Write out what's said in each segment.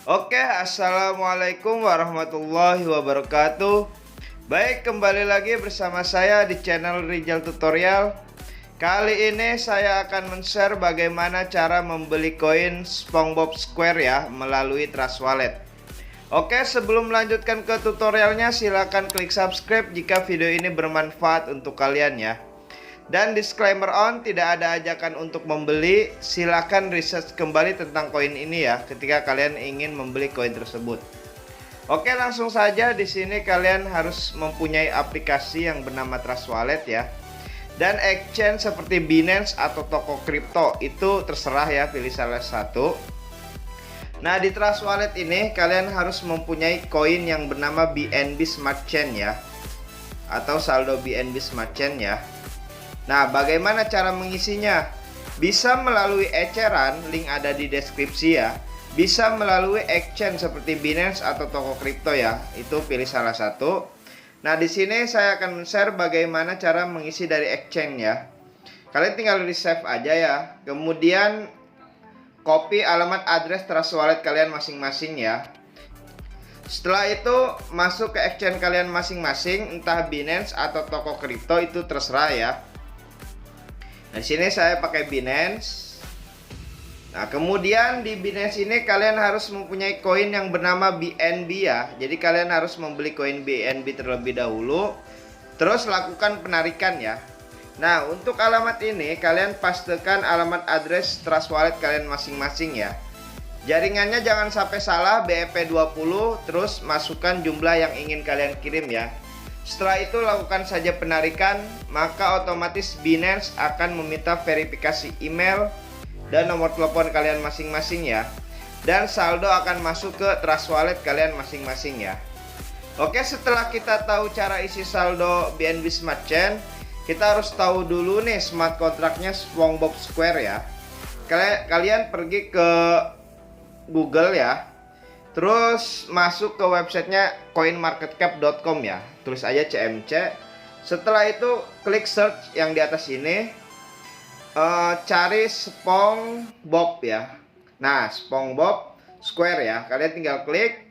Oke, assalamualaikum warahmatullahi wabarakatuh. Baik, kembali lagi bersama saya di channel Rijal Tutorial. Kali ini saya akan men-share bagaimana cara membeli koin SpongeBob Square ya melalui Trust Wallet. Oke, sebelum melanjutkan ke tutorialnya, silahkan klik subscribe jika video ini bermanfaat untuk kalian ya. Dan disclaimer on, tidak ada ajakan untuk membeli. Silakan research kembali tentang koin ini ya ketika kalian ingin membeli koin tersebut. Oke, langsung saja. Di sini kalian harus mempunyai aplikasi yang bernama Trust Wallet ya. Dan exchange seperti Binance atau toko kripto itu terserah ya, pilih salah satu. Nah, di Trust Wallet ini kalian harus mempunyai koin yang bernama BNB Smart Chain ya, atau saldo BNB Smart Chain ya. Nah, bagaimana cara mengisinya? Bisa melalui eceran, link ada di deskripsi ya. Bisa melalui exchange seperti Binance atau toko kripto ya. Itu pilih salah satu. Nah, di sini saya akan share bagaimana cara mengisi dari exchange ya. Kalian tinggal di save aja ya. Kemudian copy alamat address Trust Wallet kalian masing-masing ya. Setelah itu masuk ke exchange kalian masing-masing, entah Binance atau toko kripto itu terserah ya. Nah, di sini saya pakai Binance. Nah, kemudian di Binance ini kalian harus mempunyai koin yang bernama BNB ya. Jadi kalian harus membeli koin BNB terlebih dahulu, terus lakukan penarikan ya. Nah, untuk alamat ini kalian pastekan alamat address Trust Wallet kalian masing-masing ya. Jaringannya jangan sampai salah, BEP20, terus masukkan jumlah yang ingin kalian kirim ya. Setelah itu lakukan saja penarikan, maka otomatis Binance akan meminta verifikasi email dan nomor telepon kalian masing-masing ya. Dan saldo akan masuk ke Trust Wallet kalian masing-masing ya. Oke, setelah kita tahu cara isi saldo BNB Smart Chain, kita harus tahu dulu nih smart contractnya SpongeBob Square ya. Kalian pergi ke Google ya. Terus masuk ke websitenya coinmarketcap.com ya. Tulis aja CMC. Setelah itu klik search yang di atas ini. Cari SpongeBob ya. Nah, SpongeBob Square ya. Kalian tinggal klik.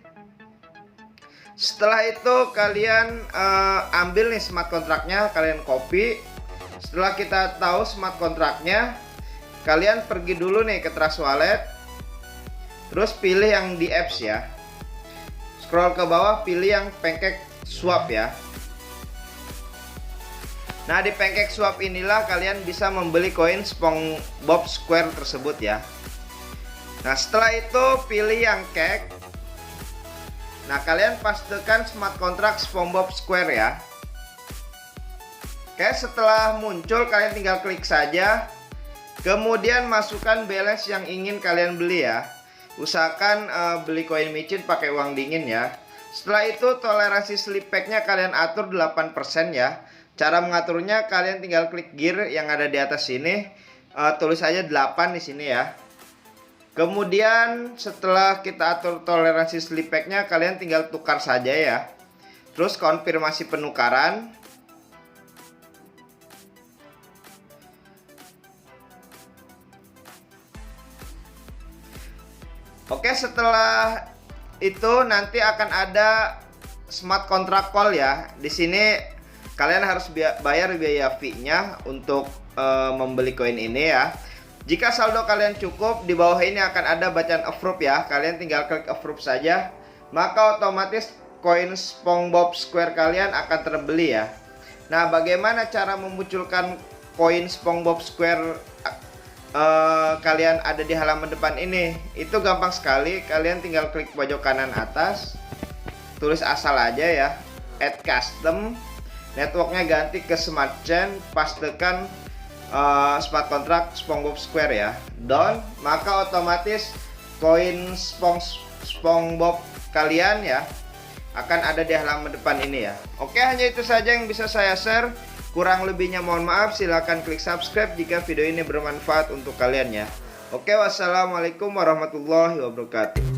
Setelah itu kalian ambil nih smart contractnya, kalian copy. Setelah kita tahu smart contractnya, kalian pergi dulu nih ke Trust Wallet. Terus pilih yang di apps ya. Scroll ke bawah, pilih yang Pancake Swap ya. Nah, di Pancake Swap inilah kalian bisa membeli koin SpongeBob Square tersebut ya. Nah, setelah itu pilih yang Cake. Nah, kalian pastekan smart contract SpongeBob Square ya. Oke, setelah muncul kalian tinggal klik saja. Kemudian masukkan balance yang ingin kalian beli ya. Usahakan beli koin micin pakai uang dingin ya. Setelah itu toleransi slip pack-nya kalian atur 8% ya. Cara mengaturnya kalian tinggal klik gear yang ada di atas sini. Tulis aja 8 di sini ya. Kemudian setelah kita atur toleransi slip pack-nya, kalian tinggal tukar saja ya. Terus konfirmasi penukaran. Oke, setelah itu nanti akan ada smart contract call ya. Di sini kalian harus bayar biaya fee-nya untuk membeli koin ini ya. Jika saldo kalian cukup, di bawah ini akan ada bacaan approve ya. Kalian tinggal klik approve saja, maka otomatis koin SpongeBob Square kalian akan terbeli ya. Nah, bagaimana cara memunculkan koin SpongeBob Square kalian ada di halaman depan ini? Itu gampang sekali. Kalian tinggal klik pojok kanan atas, tulis asal aja ya, add custom, networknya ganti ke smart chain, pastekan smart contract SpongeBob Square ya, done. Maka otomatis koin SpongeBob kalian ya akan ada di halaman depan ini ya. Oke, hanya itu saja yang bisa saya share. Kurang lebihnya mohon maaf. Silahkan klik subscribe jika video ini bermanfaat untuk kalian ya. Oke, wassalamualaikum warahmatullahi wabarakatuh.